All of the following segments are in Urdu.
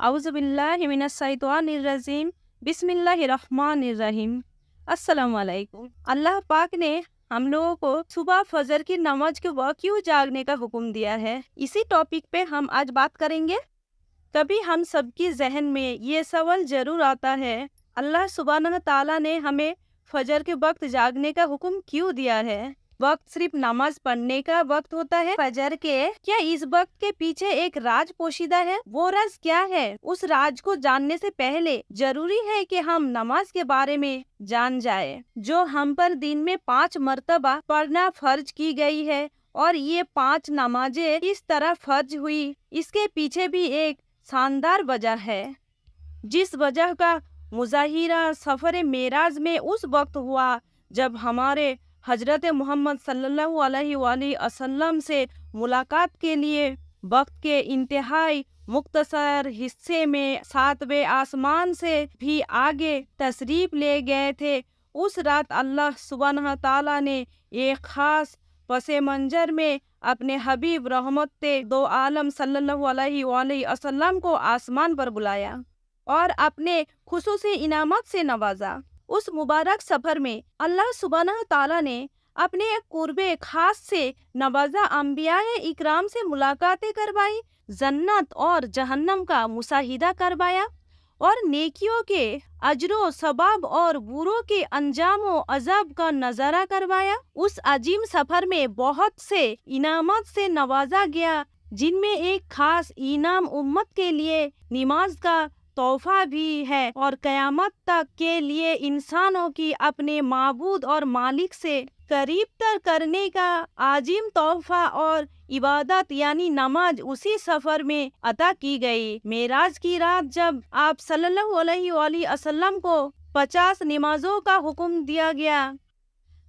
اعوذ باللہ من الشیطان الرجیم بسم اللہ الرحمن الرحیم۔ السلام علیکم۔ اللہ پاک نے ہم لوگوں کو صبح فجر کی نماز کے وقت کیوں جاگنے کا حکم دیا ہے، اسی ٹاپک پہ ہم آج بات کریں گے۔ کبھی ہم سب کی ذہن میں یہ سوال ضرور آتا ہے، اللہ سبحانہ تعالیٰ نے ہمیں فجر کے وقت جاگنے کا حکم کیوں دیا ہے؟ وقت صرف نماز پڑھنے کا وقت ہوتا ہے فجر کے، کیا اس وقت کے پیچھے ایک راز پوشیدہ ہے؟ وہ راز کیا ہے؟ اس راز کو جاننے سے پہلے ضروری ہے کہ ہم نماز کے بارے میں جان جائے، جو ہم پر دن میں 5 مرتبہ پڑھنا فرض کی گئی ہے، اور یہ 5 نمازیں کس طرح فرض ہوئی، اس کے پیچھے بھی ایک شاندار وجہ ہے، جس وجہ کا مظاہرہ سفر معراج میں اس وقت ہوا جب ہمارے حضرت محمد صلی اللہ علیہ وآلہ وسلم سے ملاقات کے لیے وقت کے انتہائی مختصر حصے میں 7ویں آسمان سے بھی آگے تشریف لے گئے تھے۔ اس رات اللہ سبحانہ تعالیٰ نے ایک خاص پس منظر میں اپنے حبیب رحمت دو عالم صلی اللہ علیہ وآلہ وسلم کو آسمان پر بلایا اور اپنے خصوصی انعامات سے نوازا۔ اس مبارک سفر میں اللہ سبحانہ تعالیٰ نے اپنے قرب خاص سے نوازا، انبیاء اکرام سے ملاقاتیں کروائی، جنت اور جہنم کا مشاہدہ کروایا، اور نیکیوں کے اجر و ثواب اور بروں کے انجام و عذاب کا نظارہ کروایا۔ اس عظیم سفر میں بہت سے انعامات سے نوازا گیا، جن میں ایک خاص انعام امت کے لیے نماز کا تحفہ بھی ہے، اور قیامت تک کے لیے انسانوں کی اپنے معبود اور مالک سے قریب تر کرنے کا عظیم تحفہ اور عبادت یعنی نماز اسی سفر میں عطا کی گئی۔ معراج کی رات جب آپ صلی اللہ علیہ وآلہ وسلم کو 50 نمازوں کا حکم دیا گیا،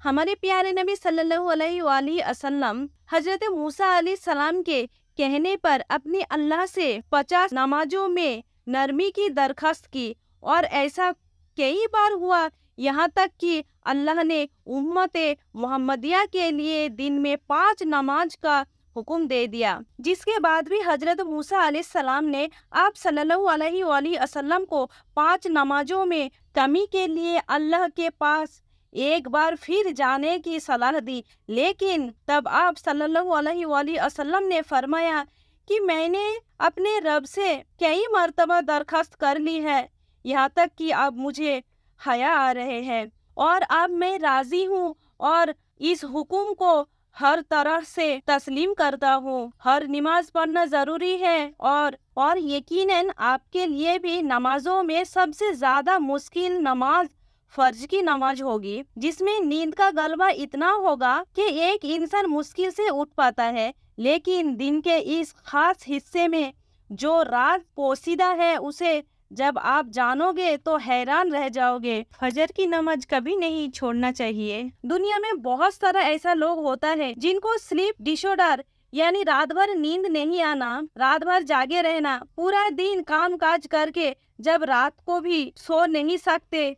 ہمارے پیارے نبی صلی اللہ علیہ وآلہ وسلم حضرت موسیٰ علیہ السلام کے کہنے پر اپنے اللہ سے 50 نمازوں میں نرمی کی درخواست کی، اور ایسا کئی بار ہوا، یہاں تک کہ اللہ نے امت محمدیہ کے لیے دن میں 5 نماز کا حکم دے دیا، جس کے بعد بھی حضرت موسیٰ علیہ السلام نے آپ صلی اللہ علیہ وآلہ وسلم کو 5 نمازوں میں کمی کے لیے اللہ کے پاس ایک بار پھر جانے کی صلاح دی، لیکن تب آپ صلی اللہ علیہ وآلہ وسلم نے فرمایا کہ میں نے اپنے رب سے کئی مرتبہ درخواست کر لی ہے، یہاں تک کہ اب مجھے حیا آ رہے ہیں، اور اب میں راضی ہوں اور اس حکم کو ہر طرح سے تسلیم کرتا ہوں۔ ہر نماز پڑھنا ضروری ہے، اور یقیناً آپ کے لیے بھی نمازوں میں سب سے زیادہ مشکل نماز فرض کی نماز ہوگی، جس میں نیند کا غلبہ اتنا ہوگا کہ ایک انسان مشکل سے اٹھ پاتا ہے، لیکن دن کے اس خاص حصے میں جو راز پوشیدہ ہے اسے جب آپ جانو گے تو حیران رہ جاؤ گے۔ فجر کی نماز کبھی نہیں چھوڑنا چاہیے۔ دنیا میں بہت سارا ایسا لوگ ہوتا ہے جن کو سلیپ ڈس آرڈر یعنی رات بھر نیند نہیں آنا، رات بھر جاگے رہنا، پورا دن کام کاج کر کے جب رات کو بھی سو نہیں سکتے،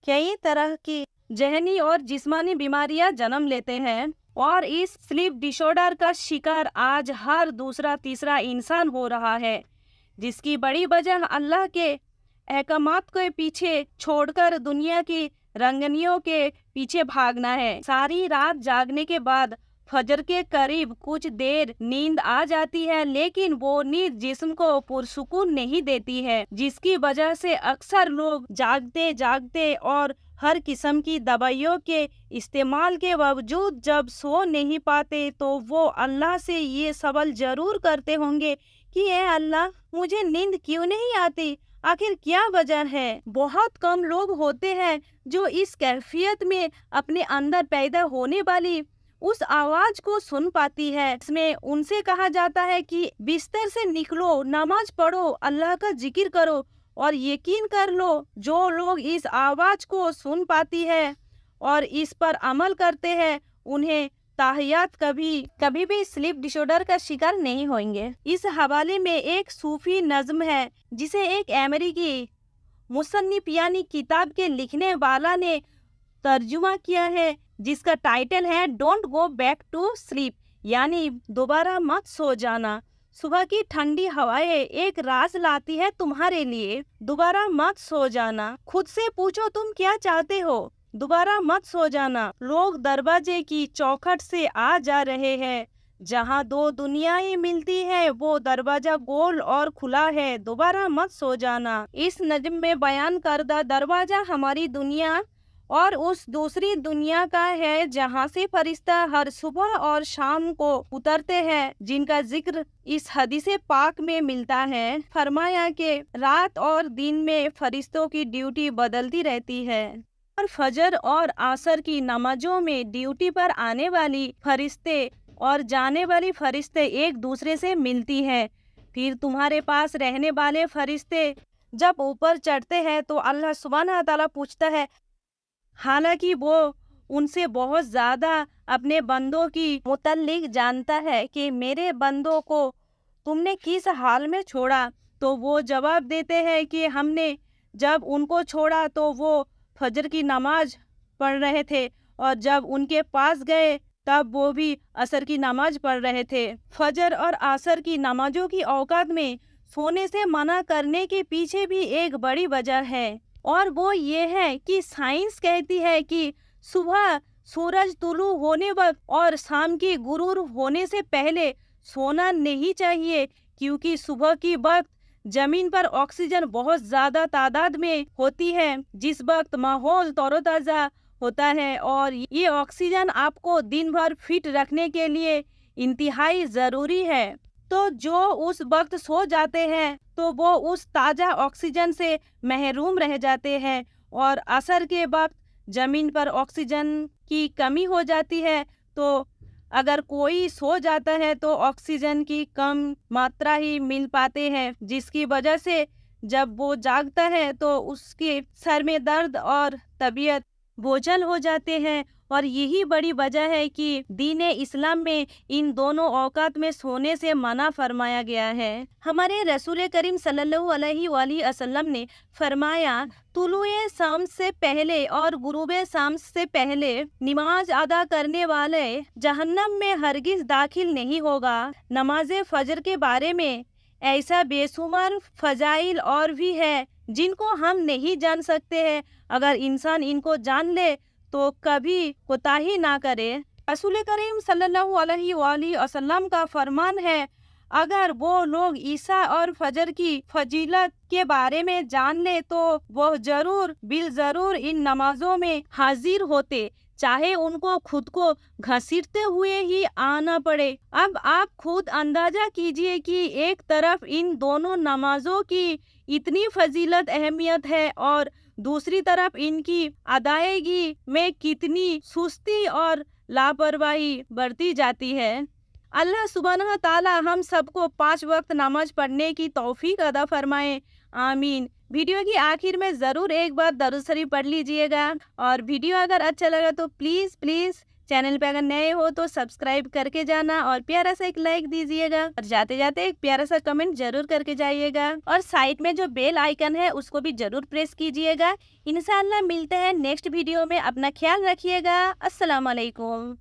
کئی طرح کی ذہنی اور جسمانی بیماریاں جنم لیتے ہیں، اور اس سلیپ ڈس آرڈر کا شکار آج ہر دوسرا تیسرا انسان ہو رہا ہے، جس کی بڑی وجہ اللہ کے احکامات کے پیچھے چھوڑ کر دنیا کی رنگنیوں کے پیچھے بھاگنا ہے۔ ساری رات جاگنے کے بعد فجر کے قریب کچھ دیر نیند آ جاتی ہے، لیکن وہ نیند جسم کو پرسکون نہیں دیتی ہے، جس کی وجہ سے اکثر لوگ جاگتے جاگتے اور ہر قسم کی دوائیوں کے استعمال کے باوجود جب سو نہیں پاتے تو وہ اللہ سے یہ سوال ضرور کرتے ہوں گے کہ اے اللہ، مجھے نیند کیوں نہیں آتی؟ آخر کیا وجہ ہے؟ بہت کم لوگ ہوتے ہیں جو اس کیفیت میں اپنے اندر پیدا ہونے والی اس آواز کو سن پاتی ہے، اس میں ان سے کہا جاتا ہے کہ بستر سے نکلو، نماز پڑھو، اللہ کا ذکر کرو، اور یقین کر لو جو لوگ اس آواز کو سن پاتی ہے اور اس پر عمل کرتے ہیں انہیں تاحیات کبھی بھی سلیپ ڈس آرڈر کا شکار نہیں ہوئیں گے۔ اس حوالے میں ایک صوفی نظم ہے جسے ایک امریکی مصنف یعنی کتاب کے لکھنے والا نے ترجمہ کیا ہے، جس کا ٹائٹل ہے don't go back to sleep, یعنی دوبارہ مت سو جانا۔ صبح کی ٹھنڈی ہوائیں ایک راز لاتی ہے تمہارے لیے۔ دوبارہ مت سو جانا، خود سے پوچھو تم کیا چاہتے ہو۔ دوبارہ مت سو جانا، لوگ دروازے کی چوکھٹ سے آ جا رہے ہیں، جہاں دو دنیایں ملتی ہے وہ دروازہ گول اور کھلا ہے۔ دوبارہ مت سو جانا، اس نظم میں بیان کردہ دروازہ ہماری دنیا اور اس دوسری دنیا کا ہے جہاں سے فرشتہ ہر صبح اور شام کو اترتے ہیں، جن کا ذکر اس حدیث پاک میں ملتا ہے۔ فرمایا کہ رات اور دن میں فرشتوں کی ڈیوٹی بدلتی رہتی ہے، اور فجر اور عصر کی نمازوں میں ڈیوٹی پر آنے والی فرشتے اور جانے والی فرشتے ایک دوسرے سے ملتی ہے۔ پھر تمہارے پاس رہنے والے فرشتے جب اوپر چڑھتے ہیں تو اللہ سبحانہ تعالیٰ پوچھتا ہے، حالانکہ وہ ان سے بہت زیادہ اپنے بندوں کی متعلق جانتا ہے کہ میرے بندوں کو تم نے کس حال میں چھوڑا، تو وہ جواب دیتے ہیں کہ ہم نے جب ان کو چھوڑا تو وہ فجر کی نماز پڑھ رہے تھے، اور جب ان کے پاس گئے تب وہ بھی عصر کی نماز پڑھ رہے تھے۔ فجر اور عصر کی نمازوں کی اوقات میں سونے سے منع کرنے کے پیچھے بھی ایک بڑی وجہ ہے، اور وہ یہ ہے کہ سائنس کہتی ہے کہ صبح سورج طلوع ہونے وقت اور شام کی غروب ہونے سے پہلے سونا نہیں چاہیے، کیونکہ صبح کی وقت زمین پر آکسیجن بہت زیادہ تعداد میں ہوتی ہے، جس وقت ماحول تر و تازہ ہوتا ہے، اور یہ آکسیجن آپ کو دن بھر فٹ رکھنے کے لیے انتہائی ضروری ہے۔ تو جو اس وقت سو جاتے ہیں تو وہ اس تازہ آکسیجن سے محروم رہ جاتے ہیں، اور عصر کے وقت زمین پر آکسیجن کی کمی ہو جاتی ہے، تو اگر کوئی سو جاتا ہے تو آکسیجن کی کم ماترا ہی مل پاتے ہیں، جس کی وجہ سے جب وہ جاگتا ہے تو اس کے سر میں درد اور طبیعت بوجھل ہو جاتے ہیں، اور یہی بڑی وجہ ہے کہ دین اسلام میں ان دونوں اوقات میں سونے سے منع فرمایا گیا ہے۔ ہمارے رسول کریم صلی اللہ علیہ وآلہ وسلم نے فرمایا، طلوع شمس سے پہلے اور غروب شمس سے پہلے نماز ادا کرنے والے جہنم میں ہرگز داخل نہیں ہوگا۔ نماز فجر کے بارے میں ایسا بے شمار فضائل اور بھی ہے جن کو ہم نہیں جان سکتے ہیں، اگر انسان ان کو جان لے تو کبھی کوتاہی نہ کرے۔ رسول کریم صلی اللہ علیہ وآلہ وسلم کا فرمان ہے، اگر وہ لوگ عشاء اور فجر کی فضیلت کے بارے میں جان لے تو وہ بالضرور ان نمازوں میں حاضر ہوتے، چاہے ان کو خود کو گھسیٹتے ہوئے ہی آنا پڑے۔ اب آپ خود اندازہ کیجئے کہ ایک طرف ان دونوں نمازوں کی اتنی فضیلت اہمیت ہے، اور دوسری طرف ان کی ادائیگی میں کتنی سستی اور لاپرواہی برتی جاتی ہے۔ اللہ سبحانہ تعالیٰ ہم سب کو 5 وقت نماز پڑھنے کی توفیق عطا فرمائے، آمین۔ ویڈیو کی آخر میں ضرور ایک بار درود شریف پڑھ لیجئے گا، اور ویڈیو اگر اچھا لگا تو پلیز چینل پہ اگر نئے ہو تو سبسکرائب کر کے جانا، اور پیارا سا ایک لائک دیجئے گا، اور جاتے جاتے ایک پیارا سا کمنٹ ضرور کر کے جائیے گا، اور سائٹ میں جو بیل آئیکن ہے اس کو بھی ضرور پریس کیجئے گا۔ انشاءاللہ ملتے ہیں نیکسٹ ویڈیو میں، اپنا خیال رکھیے گا۔ السلام علیکم۔